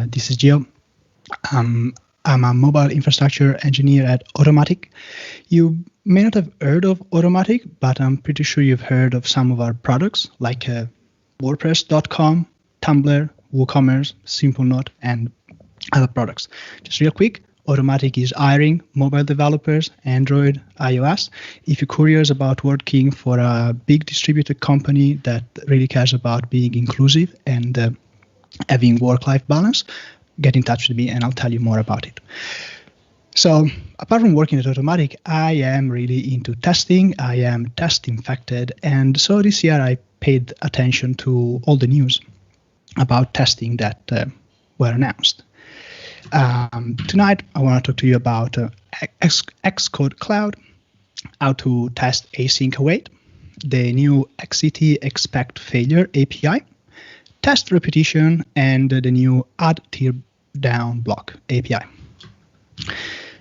This is Gio. I'm a mobile infrastructure engineer at Automattic. You may not have heard of Automattic, but I'm pretty sure you've heard of some of our products like WordPress.com, Tumblr, WooCommerce, SimpleNote, and other products. Just real quick, Automattic is hiring mobile developers, Android, iOS. If you're curious about working for a big distributed company that really cares about being inclusive and having work-life balance, get in touch with me and I'll tell you more about it. So apart from working at Automattic, I am really into testing. I am test infected. And so this year I paid attention to all the news about testing that were announced. Tonight, I want to talk to you about Xcode Cloud, how to test async await, the new XCTExpectFailure API, test repetition, and the new addTearDown block API.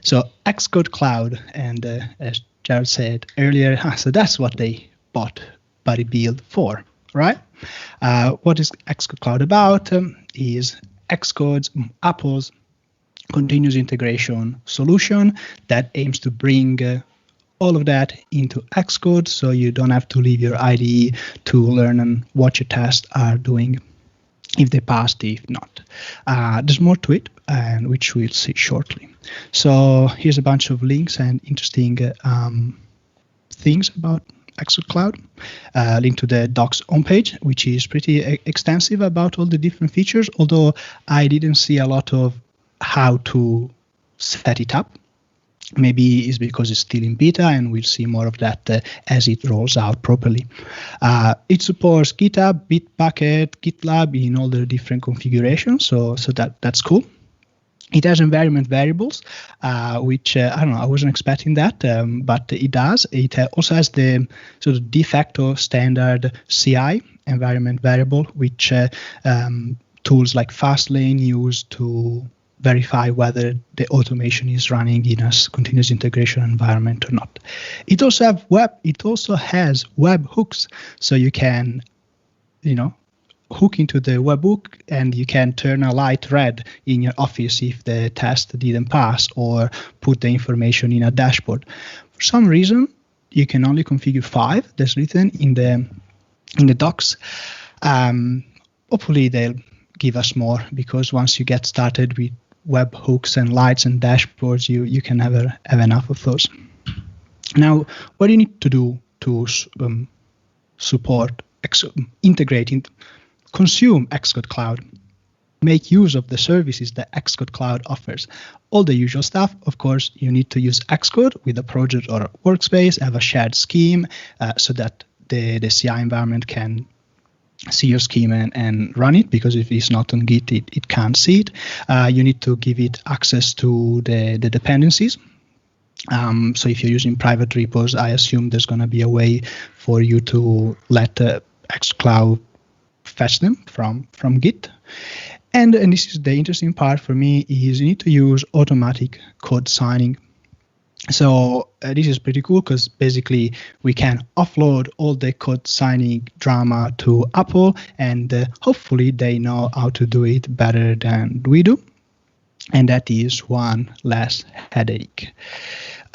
So Xcode Cloud, and as Jared said earlier, so that's what they bought BuddyBuild for, right? What is Xcode Cloud about? Is Xcode's, Apple's continuous integration solution that aims to bring all of that into Xcode, so you don't have to leave your IDE to learn and what your tests are doing, if they passed, if not. There's more to it, and which we'll see shortly. So here's a bunch of links and interesting things about Xcode Cloud. Link to the docs homepage, which is pretty extensive about all the different features, although I didn't see a lot of how to set it up. Maybe it's because it's still in beta, and we'll see more of that as it rolls out properly. It supports GitHub, Bitbucket, GitLab in all the different configurations, so that's cool. It has environment variables, which I don't know, I wasn't expecting that, but it does. It also has the sort of de facto standard CI environment variable, which tools like Fastlane use to verify whether the automation is running in a continuous integration environment or not. It also has web hooks, so you can, hook into the webhook and you can turn a light red in your office if the test didn't pass, or put the information in a dashboard. For some reason, you can only configure 5. That's written in the docs. Hopefully they'll give us more, because once you get started with web hooks and lights and dashboards, you can never have enough of those. Now, what do you need to do to support, integrate, consume Xcode Cloud, make use of the services that Xcode Cloud offers? All the usual stuff. Of course, you need to use Xcode with a project or a workspace, have a shared scheme, so that the CI environment can see your scheme and run it, because if it's not on Git, it can't see it. You need to give it access to the dependencies. So if you're using private repos, I assume there's going to be a way for you to let Xcloud fetch them from Git. And this is the interesting part for me, is you need to use automatic code signing. So this is pretty cool, because basically we can offload all the code signing drama to Apple, and hopefully they know how to do it better than we do. And that is one less headache.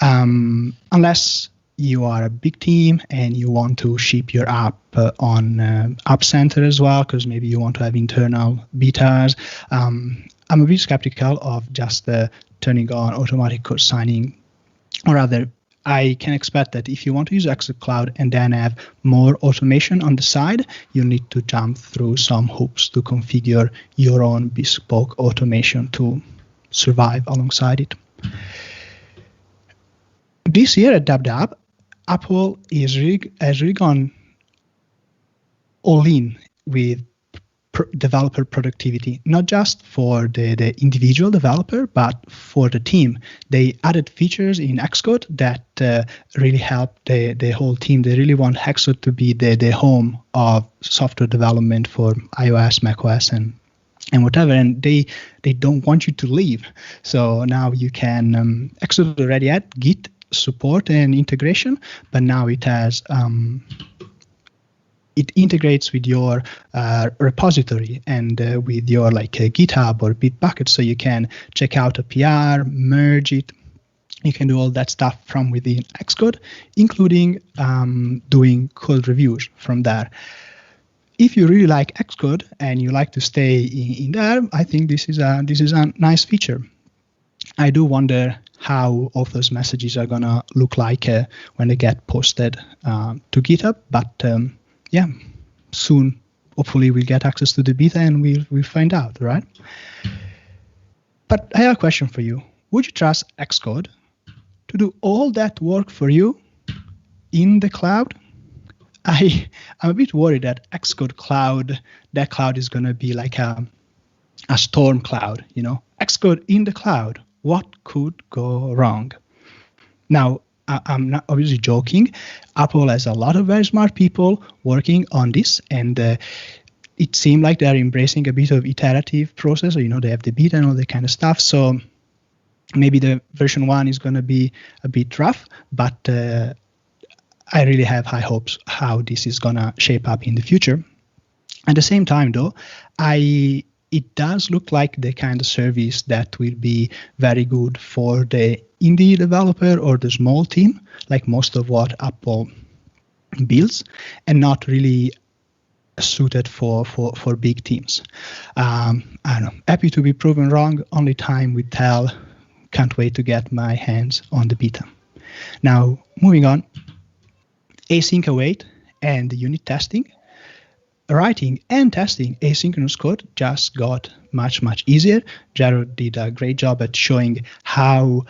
Unless you are a big team and you want to ship your app on App Center as well, because maybe you want to have internal betas. I'm a bit skeptical of just turning on automatic code signing. Or rather, I can expect that if you want to use Xcode Cloud and then have more automation on the side, you need to jump through some hoops to configure your own bespoke automation to survive alongside it. This year at WWDC, Apple has really gone all in with developer productivity, not just for the individual developer, but for the team. They added features in Xcode that really help the whole team. They really want Xcode to be the home of software development for iOS, macOS, and whatever. And they don't want you to leave. So now you can, Xcode already had Git support and integration, but now it has it integrates with your repository and with your GitHub or Bitbucket, so you can check out a PR, merge it. You can do all that stuff from within Xcode, including doing code reviews from there. If you really like Xcode and you like to stay in there, I think this is a nice feature. I do wonder how all those messages are gonna look like when they get posted to GitHub, but yeah, soon hopefully we'll get access to the beta and we'll find out, right? But I have a question for you. Would you trust Xcode to do all that work for you in the cloud? I'm a bit worried that Xcode Cloud, that cloud is going to be like a storm cloud, you know? Xcode in the cloud, what could go wrong? Now, I'm not obviously joking. Apple has a lot of very smart people working on this, and it seemed like they're embracing a bit of iterative process. So, you know, they have the beta and all that kind of stuff. So maybe the version 1 is going to be a bit rough, but I really have high hopes how this is going to shape up in the future. At the same time, though, it does look like the kind of service that will be very good for the indie developer or the small team, like most of what Apple builds, and not really suited for big teams. I don't know. Happy to be proven wrong. Only time will tell. Can't wait to get my hands on the beta. Now, moving on. Async await and unit testing. Writing and testing asynchronous code just got much easier. Jared did a great job at showing how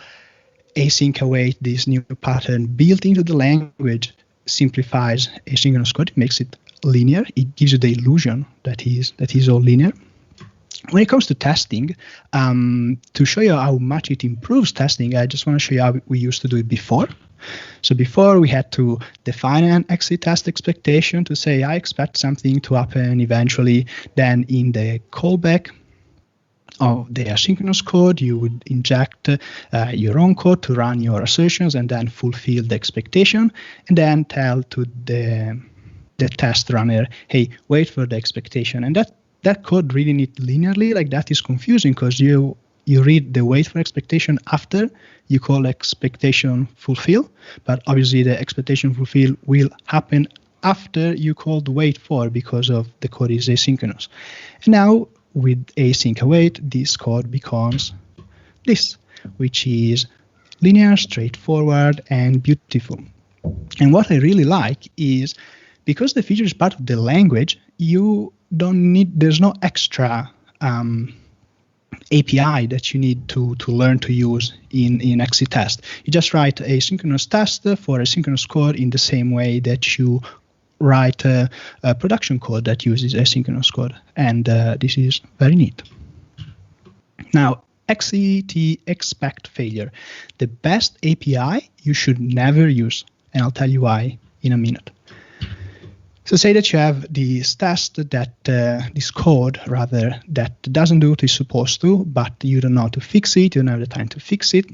async await, this new pattern built into the language, simplifies asynchronous code. It makes it linear. It gives you the illusion that is all linear. When it comes to testing, to show you how much it improves testing, I just want to show you how we used to do it before. So before we had to define an XCTest expectation to say, I expect something to happen eventually. Then in the callback of the asynchronous code, you would inject your own code to run your assertions and then fulfill the expectation, and then tell to the test runner, hey, wait for the expectation. And that code reading it linearly like that is confusing, because you read the wait for expectation after you call expectation fulfill, but obviously the expectation fulfill will happen after you called wait for, because of the code is asynchronous. And now with async await, this code becomes this, which is linear, straightforward, and beautiful. And what I really like is, because the feature is part of the language, there's no extra API that you need to learn to use in XCTest. You just write asynchronous test for asynchronous code in the same way that you write a production code that uses asynchronous code. And this is very neat. Now, XCTExpectFailure, the best API you should never use. And I'll tell you why in a minute. So say that you have this test this code that doesn't do what it's supposed to, but you don't know how to fix it, you don't have the time to fix it.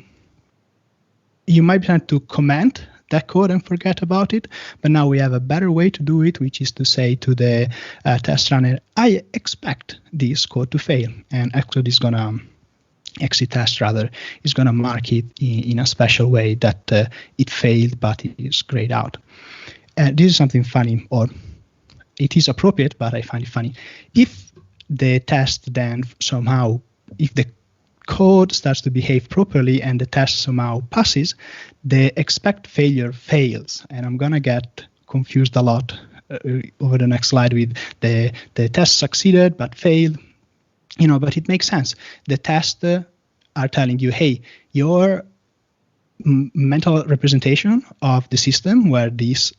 You might be trying to comment that code and forget about it, but now we have a better way to do it, which is to say to the test runner, I expect this code to fail, and Xcode is gonna, XCTest rather, is gonna mark it in a special way that it failed, but it is grayed out. This is something funny, or it is appropriate, but I find it funny. If the test then somehow, if the code starts to behave properly and the test somehow passes, the expect failure fails. And I'm going to get confused a lot over the next slide with the test succeeded but failed. You know, but it makes sense. The tests are telling you, hey, your mental representation of the system where this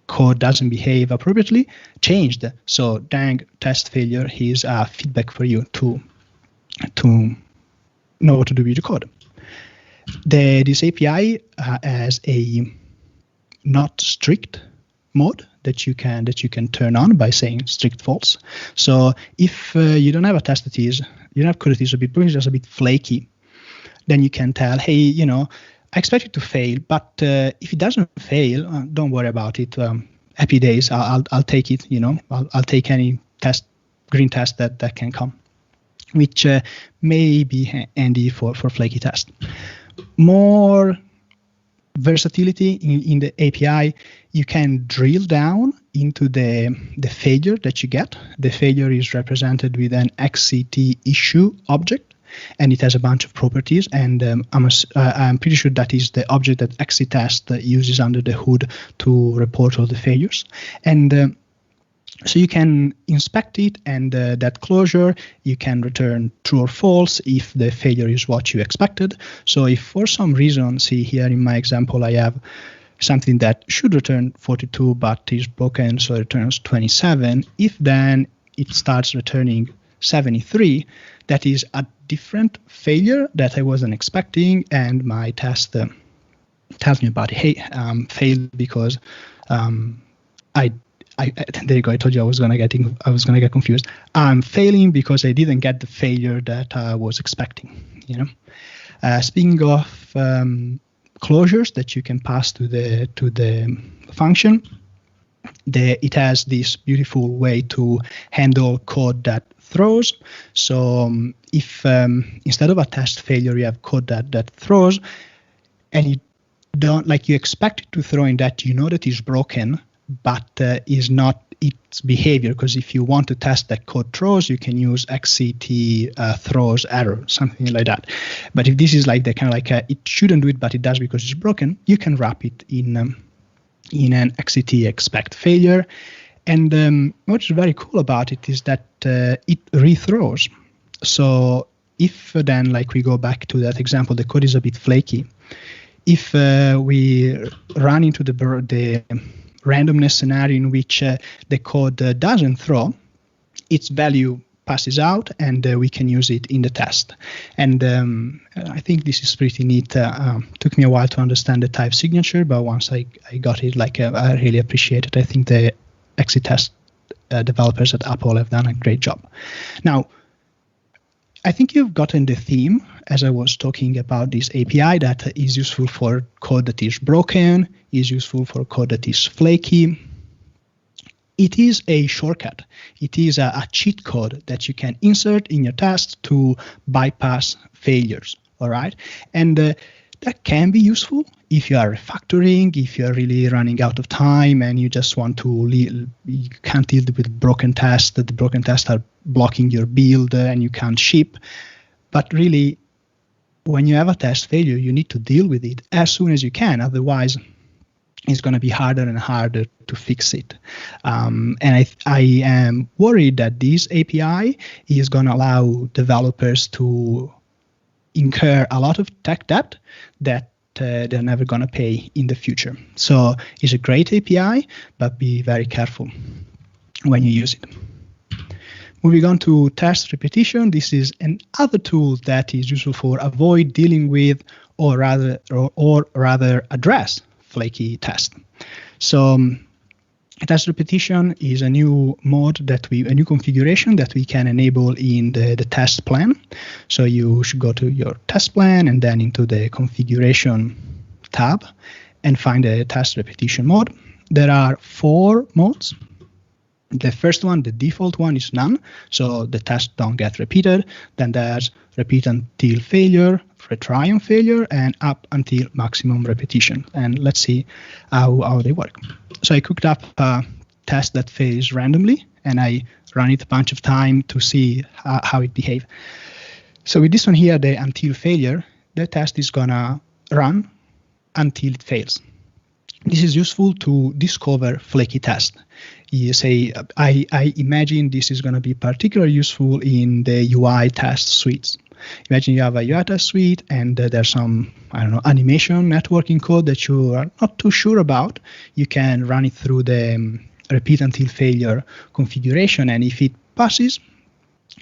code doesn't behave appropriately changed. So dang, test failure is feedback for you to know what to do with the code. This API has a not strict mode that you can turn on by saying strict false. So if you don't have a test that is, you don't have code that is just a bit flaky, then you can tell, hey, you know, I expect it to fail, but if it doesn't fail, don't worry about it. happy days. I'll take it. I'll take any green test that can come, which may be handy for flaky test. More versatility in the API, you can drill down into the failure that you get. The failure is represented with an XCTEssue object, and it has a bunch of properties. And I'm pretty sure that is the object that XCTest uses under the hood to report all the failures. And so you can inspect it, and that closure, you can return true or false if the failure is what you expected. So if for some reason, see here in my example, I have something that should return 42 but is broken, so it returns 27, if then it starts returning 73, that is a different failure that I wasn't expecting, and my test tells me about, hey, failed because there you go. I told you I was gonna get confused. I'm failing because I didn't get the failure that I was expecting. Speaking of closures that you can pass to the function, it has this beautiful way to handle code that throws. So if instead of a test failure, you have code that throws, and you don't you expect it to throw in that that is broken, but is not its behavior, because if you want to test that code throws, you can use XCT throws error, something like that. But if this is the kind of it shouldn't do it, but it does because it's broken, you can wrap it in an XCTExpectFailure. And what's very cool about it is that it rethrows. So if then we go back to that example, the code is a bit flaky. If we run into the randomness scenario in which the code doesn't throw, its value passes out, and we can use it in the test. And I think this is pretty neat. Took me a while to understand the type signature, but once I got it, I really appreciate it. I think the XCTest developers at Apple have done a great job. Now, I think you've gotten the theme as I was talking about this API that is useful for code that is broken, is useful for code that is flaky. It is a shortcut. It is a cheat code that you can insert in your test to bypass failures. All right, and that can be useful if you are refactoring, if you are really running out of time and you just want to you can't deal with broken tests, that the broken tests are blocking your build and you can't ship. But really, when you have a test failure, you need to deal with it as soon as you can. Otherwise, it's going to be harder and harder to fix it. And I am worried that this API is going to allow developers to incur a lot of tech debt that they're never going to pay in the future. So it's a great API, but be very careful when you use it. Moving on to test repetition, this is another tool that is useful for avoid dealing with or rather address flaky test. So test repetition is a new mode a new configuration that we can enable in the test plan. So you should go to your test plan and then into the configuration tab and find the test repetition mode. There are 4 modes. The first one, the default one, is none, so the tests don't get repeated. Then there's repeat until failure, retry on failure, and up until maximum repetition. And let's see how they work. So I cooked up a test that fails randomly, and I run it a bunch of time to see how it behaves. So with this one here, the until failure, the test is gonna run until it fails. This is useful to discover flaky test. You say, I imagine this is going to be particularly useful in the UI test suites. Imagine you have a UI test suite and there's some, animation networking code that you are not too sure about. You can run it through the repeat until failure configuration, and if it passes,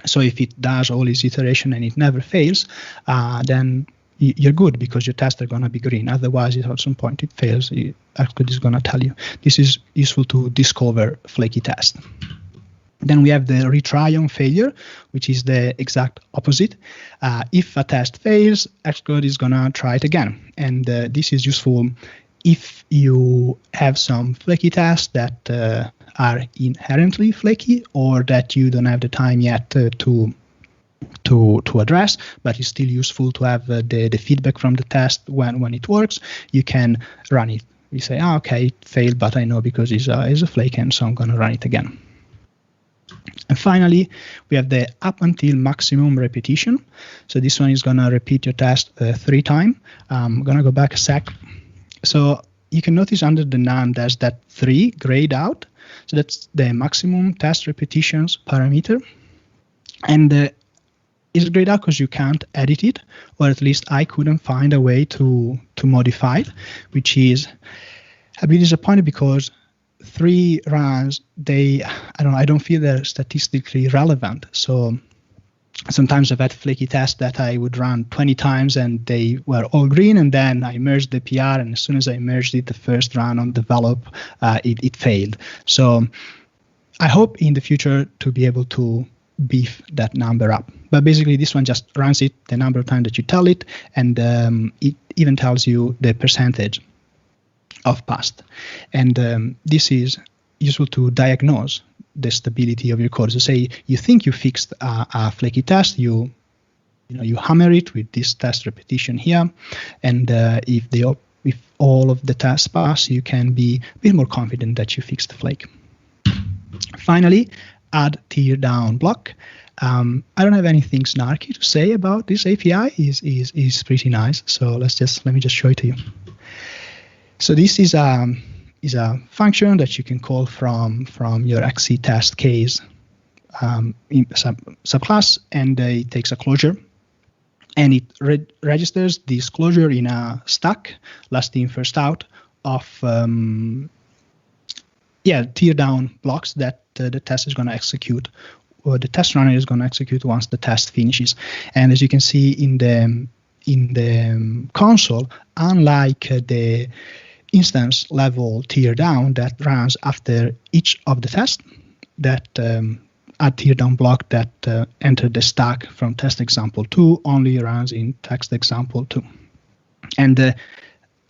so if it does all its iteration and it never fails, then you're good because your tests are going to be green. Otherwise, at some point it fails. Xcode is going to tell you. This is useful to discover flaky test. Then we have the retry on failure, which is the exact opposite. If a test fails, Xcode is going to try it again. And this is useful if you have some flaky tasks that are inherently flaky, or that you don't have the time yet to address, but it's still useful to have the feedback from the test when it works, you can run it. You say, okay, it failed, but I know because it's a flake, and so I'm going to run it again. And finally, we have the up until maximum repetition. So this one is going to repeat your test 3 times. I'm going to go back a sec. So you can notice under the none, there's that 3 grayed out. So that's the maximum test repetitions parameter. And it's grayed out because you can't edit it, or at least I couldn't find a way to modify it, which is a bit disappointing because 3 runs, I don't feel they're statistically relevant. So sometimes I've had flaky tests that I would run 20 times and they were all green, and then I merged the PR, and as soon as I merged it, the first run on develop, it failed. So I hope in the future to be able to beef that number up. But basically this one just runs it the number of times that you tell it, and it even tells you the percentage of passed. And this is useful to diagnose the stability of your code. So say you think you fixed a flaky test, you hammer it with this test repetition here, and if all of the tests pass, you can be a bit more confident that you fixed the flake. Finally, addTearDown block. I don't have anything snarky to say about this API. Is pretty nice. So let me just show it to you. So this is a function that you can call from your XCTest case subclass, and it takes a closure, and it registers this closure in a stack, last in first out, of teardown blocks that the test is going to execute, or the test runner is going to execute once the test finishes. And as you can see in the console, unlike the instance level teardown that runs after each of the tests, that addTearDown block that entered the stack from test example 2 only runs in text example 2. And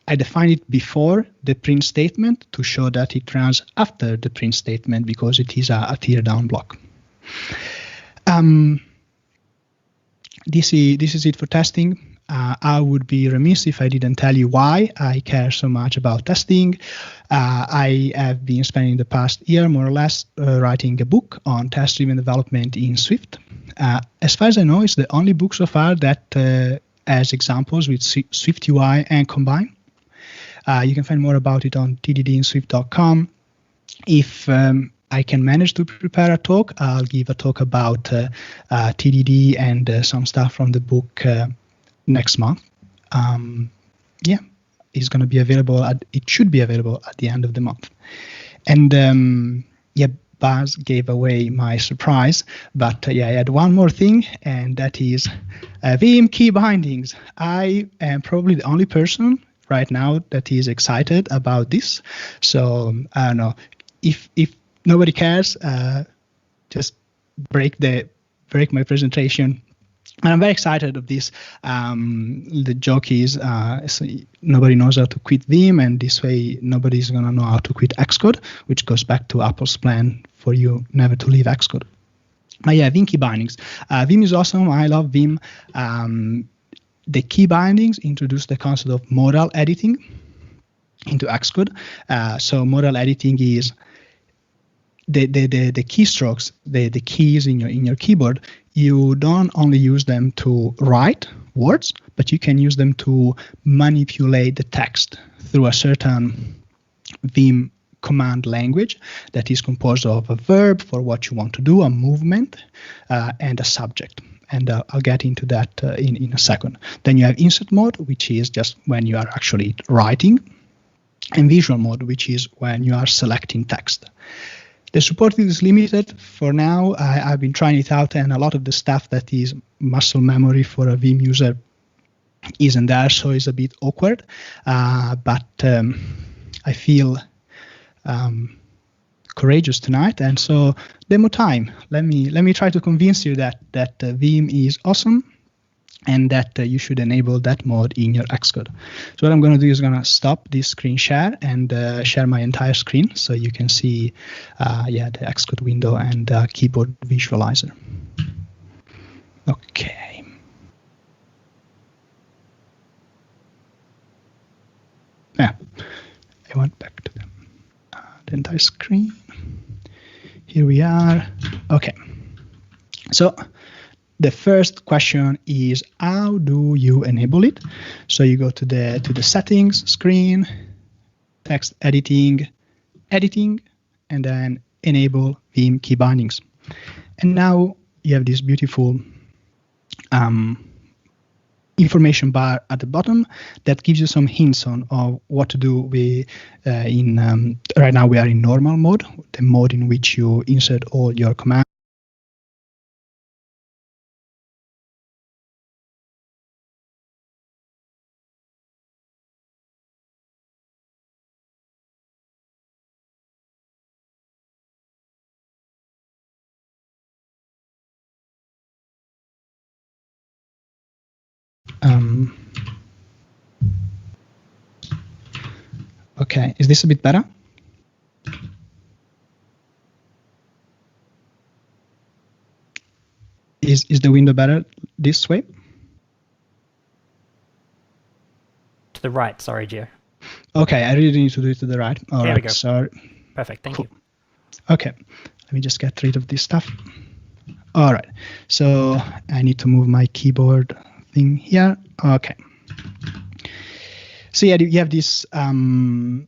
I defined it before the print statement to show that it runs after the print statement because it is a teardown block. This is it for testing. I would be remiss if I didn't tell you why I care so much about testing. I have been spending the past year, more or less, writing a book on test-driven development in Swift. As far as I know, it's the only book so far that has examples with SwiftUI and Combine. You can find more about it on tddinswift.com. If I can manage to prepare a talk, I'll give a talk about TDD and some stuff from the book next month. It's going to be available. It should be available at the end of the month. And Buzz gave away my surprise, but I had one more thing, and that is Vim Key Bindings. I am probably the only person right now that is excited about this. So I don't know if nobody cares, just break my presentation. And I'm very excited of this. The joke is nobody knows how to quit Vim, and this way nobody's going to know how to quit Xcode, which goes back to Apple's plan for you never to leave Xcode. But Vim Key Bindings. Vim is awesome. I love Vim. The key bindings introduce the concept of modal editing into Xcode. So modal editing is the keystrokes, the keys in your keyboard. You don't only use them to write words, but you can use them to manipulate the text through a certain Vim command language that is composed of a verb for what you want to do, a movement, and a subject. And I'll get into that in a second. Then you have insert mode, which is just when you are actually writing, and visual mode, which is when you are selecting text. The support is limited for now. I've been trying it out, and a lot of the stuff that is muscle memory for a Vim user isn't there, so it's a bit awkward. But I feel courageous tonight, and so demo time. Let me try to convince you that Vim is awesome. and that you should enable that mode in your Xcode. So what I'm going to do is going to stop this screen share and share my entire screen so you can see the Xcode window and keyboard visualizer. Okay. Yeah, I went back to the entire screen. Here we are. Okay. So the first question is, how do you enable it? So you go to the settings screen, text editing, and then enable Vim Key Bindings. And now you have this beautiful information bar at the bottom that gives you some hints on what to do with right now we are in normal mode, the mode in which you insert all your commands. Okay, is this a bit better? Is the window better this way? To the right, sorry, Gio. Okay, I really need to do it to the right. All there right, we go. Sorry. Perfect, thank you. you. Okay, let me just get rid of this stuff. All right, so I need to move my keyboard thing here. Okay. So yeah, you have this bar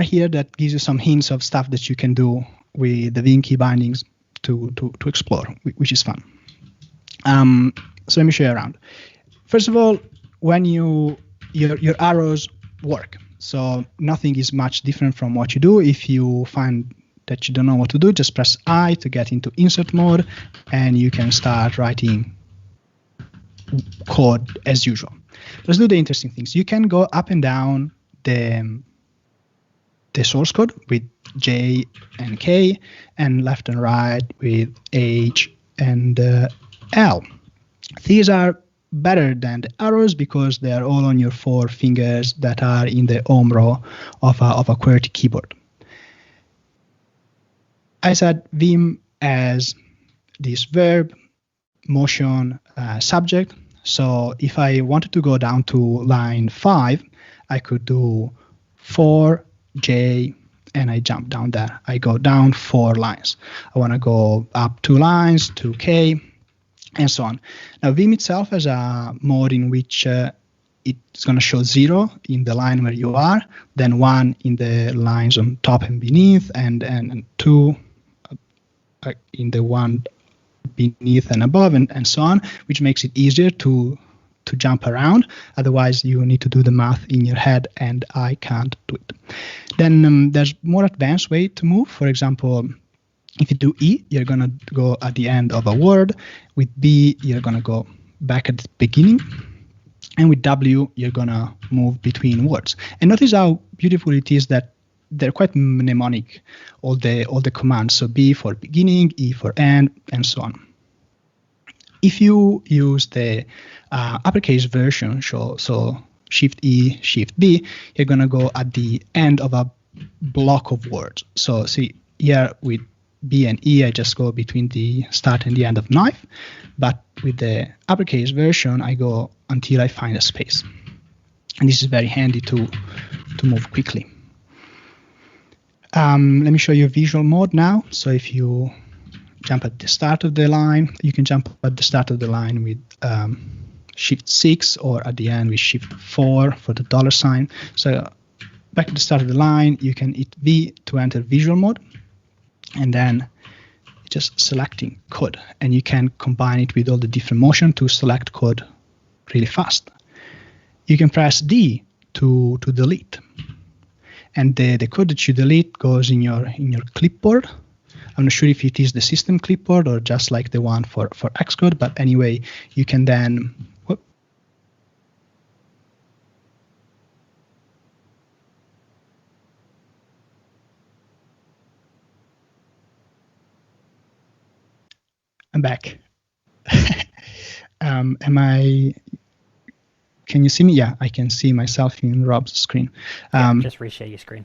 here that gives you some hints of stuff that you can do with the Vim Key Bindings to explore, which is fun. So let me show you around. First of all, when your arrows work, so nothing is much different from what you do. If you find that you don't know what to do, just press I to get into insert mode, and you can start writing code as usual. Let's do the interesting things. You can go up and down the source code with J and K, and left and right with H and L. These are better than the arrows because they are all on your 4 fingers that are in the home row of a QWERTY keyboard. I said Vim as this verb, motion, subject. So if I wanted to go down to line 5, I could do 4J, and I jump down there. I go down 4 lines. I want to go up 2 lines, 2K, and so on. Now, Vim itself has a mode in which it's going to show 0 in the line where you are, then 1 in the lines on top and beneath, and 2 in the one beneath and above, and so on, which makes it easier to jump around. Otherwise, you need to do the math in your head, and I can't do it. Then there's more advanced way to move. For example, if you do E, you're going to go at the end of a word. With B, you're going to go back at the beginning. And with W, you're going to move between words. And notice how beautiful it is that they're quite mnemonic, all the commands. So B for beginning, E for end, and so on. If you use the uppercase version, so Shift E, Shift B, you're going to go at the end of a block of words. So see here with B and E, I just go between the start and the end of knife. But with the uppercase version, I go until I find a space. And this is very handy to move quickly. Let me show you visual mode now. So if you jump at the start of the line, you can jump at the start of the line with Shift 6, or at the end with Shift 4 for the $sign. So back at the start of the line, you can hit V to enter visual mode, and then just selecting code. And you can combine it with all the different motion to select code really fast. You can press D to delete. And the code that you delete goes in your clipboard. I'm not sure if it is the system clipboard or just like the one for Xcode, but anyway, you can then I'm back. Can you see me? Yeah, I can see myself in Rob's screen. Just reshare your screen.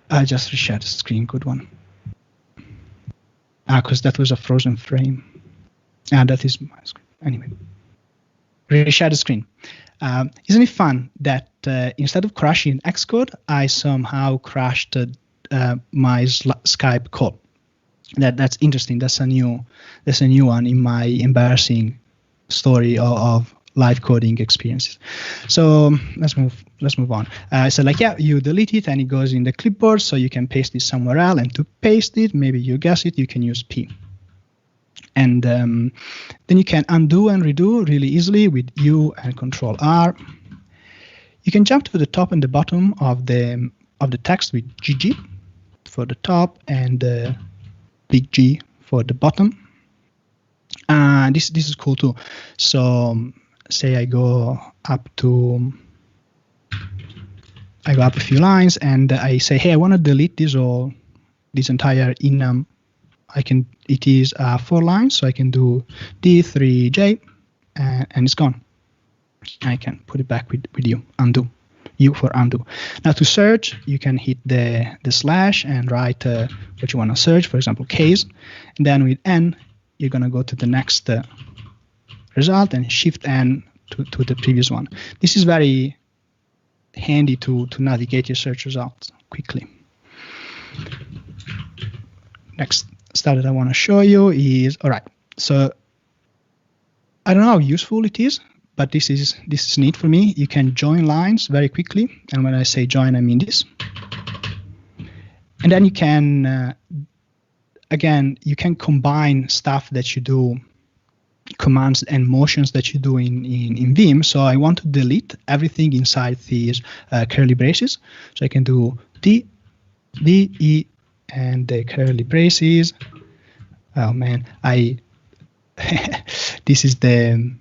I just reshared the screen. Good one. Because that was a frozen frame. That is my screen. Anyway, reshare the screen. Isn't it fun that instead of crashing Xcode, I somehow crashed my Skype call? That's interesting. That's a new one in my embarrassing story of live coding experiences. So let's move on. So like, yeah, you delete it and it goes in the clipboard, so you can paste it somewhere else. And to paste it, maybe you guess it, you can use P. And then you can undo and redo really easily with U and Control R. You can jump to the top and the bottom of the text with GG for the top and big G for the bottom. This is cool too. So say I go up a few lines and I say, hey, I want to delete this entire enum. It is 4 lines, so I can do D3J and it's gone. I can put it back with U, undo. U for undo. Now to search, you can hit the slash and write what you want to search, for example, case. And then with N, you're going to go to the next result and shift N to the previous one. This is very handy to navigate your search results quickly. Next stuff that I want to show you is, all right, so I don't know how useful it is, but this is neat for me. You can join lines very quickly. And when I say join, I mean this. And then you can, again, you can combine stuff that you do, commands and motions that you do in Vim. So I want to delete everything inside these curly braces. So I can do D, E, and the curly braces. Oh man, this is the,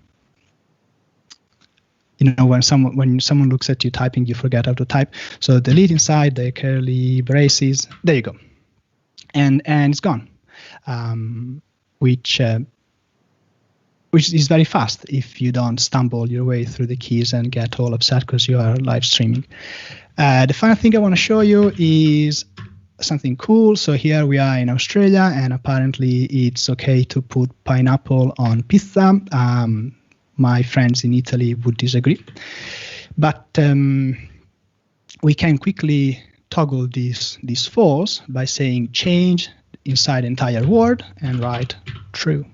when someone looks at you typing, you forget how to type. So delete inside the curly braces. There you go, and it's gone, which is very fast if you don't stumble your way through the keys and get all upset because you are live streaming. The final thing I want to show you is something cool. So here we are in Australia, and apparently it's okay to put pineapple on pizza. My friends in Italy would disagree, but we can quickly toggle these false by saying change inside entire word and write true.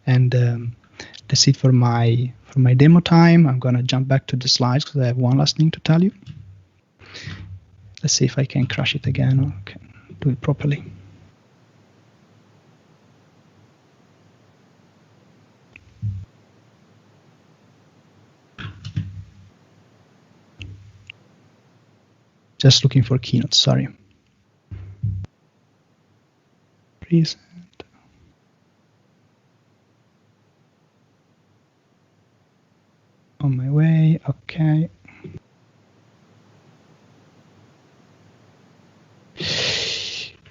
And that's it for my demo time. I'm gonna jump back to the slides because I have one last thing to tell you. Let's see if I can crash it again or can do it properly. Just looking for keynotes, sorry. Present. On my way, okay.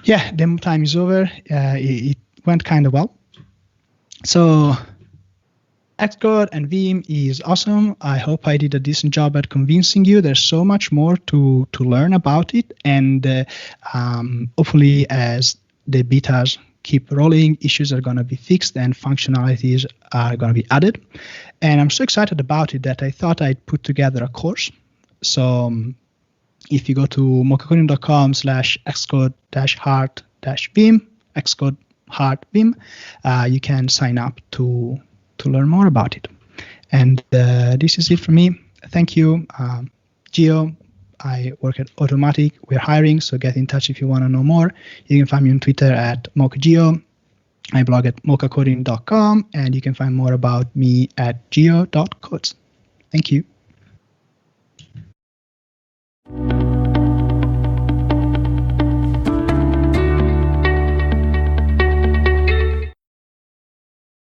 Yeah, demo time is over. It went kind of well. So Xcode and Vim is awesome. I hope I did a decent job at convincing you. There's so much more to learn about it. And hopefully as the betas keep rolling, issues are going to be fixed and functionalities are going to be added. And I'm so excited about it that I thought I'd put together a course. So if you go to mocacoding.com/xcode-heart-vim, Xcode Heart Vim, you can sign up to learn more about it. And this is it for me. Thank you. Gio, I work at Automattic. We're hiring, so get in touch if you want to know more. You can find me on Twitter at mocagio. I blog at mocacoding.com, and you can find more about me at geo.codes. Thank you.